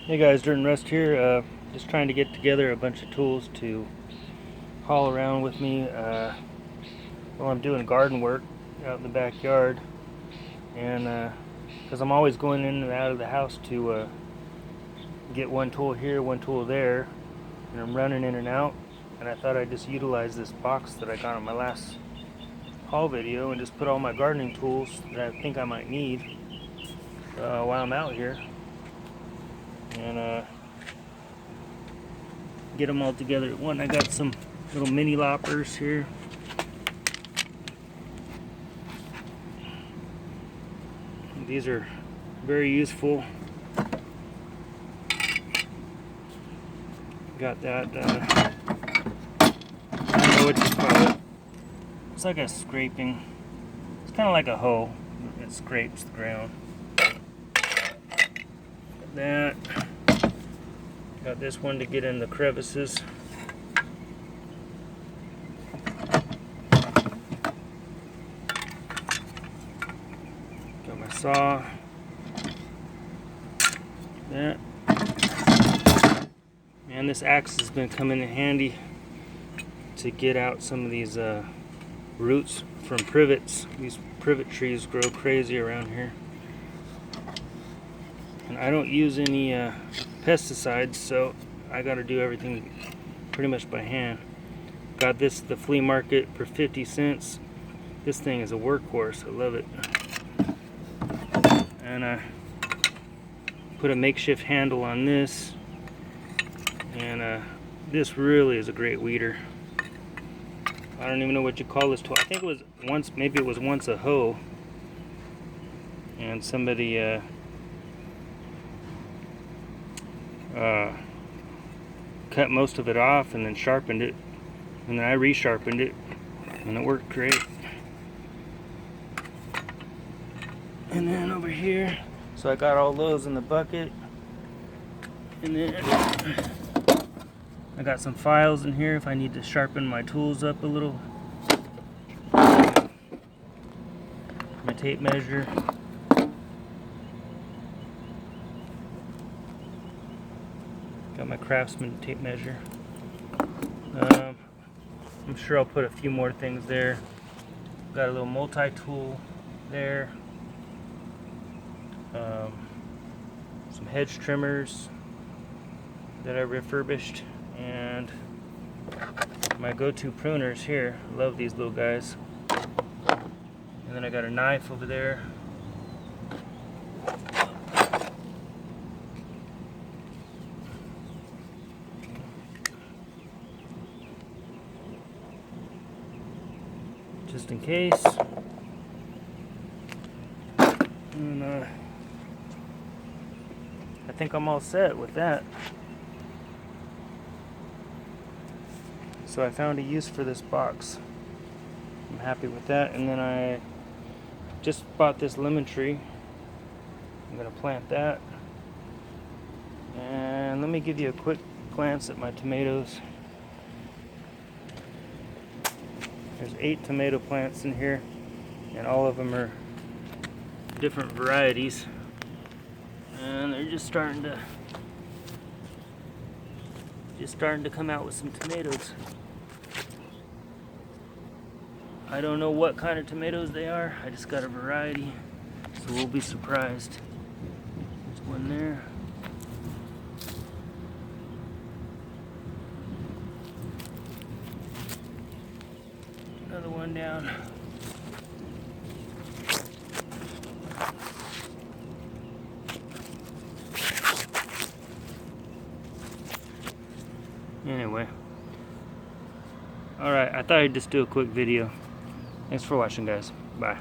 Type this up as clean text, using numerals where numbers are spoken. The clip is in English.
Hey guys, during rest here, just trying to get together a bunch of tools to haul around with me while I'm doing garden work out in the backyard. And because I'm always going in and out of the house to get one tool here, one tool there, and I'm running in and out. And I thought I'd just utilize this box that I got on my last haul video and just put all my gardening tools that I think I might need while I'm out here. And get them all together at one. I got some little mini loppers here. These are very useful. Got that, I don't know what you call it. It's like a scraping. It's kind of like a hoe. It scrapes the ground. Got that. Got this one to get in the crevices. Got my saw. That. And this axe has been coming in handy to get out some of these roots from privets. These privet trees grow crazy around here. And I don't use any pesticides, so I got to do everything pretty much by hand. Got this at the flea market for 50 cents. This thing is a workhorse. I love it. And I put a makeshift handle on this. And this really is a great weeder. I don't even know what you call this tool. I think it was once, maybe it was once a hoe, and somebody cut most of it off and then sharpened it, and then I resharpened it, and it worked great. And then over here, so I got all those in the bucket, and then I got some files in here if I need to sharpen my tools up a little. My tape measure. Got my Craftsman tape measure. I'm sure I'll put a few more things there. Got a little multi-tool there. Some hedge trimmers that I refurbished. And my go-to pruners here. Love these little guys. And then I got a knife over there. Just in case. And I think I'm all set with that. So I found a use for this box. I'm happy with that. And then I just bought this lemon tree. I'm gonna plant that. And let me give you a quick glance at my tomatoes. There's 8 tomato plants in here, and all of them are different varieties. And they're just starting to come out with some tomatoes. I don't know what kind of tomatoes they are. I just got a variety, so we'll be surprised. There's one there. Another one down. Anyway. Alright, I thought I'd just do a quick video. Thanks for watching, guys. Bye.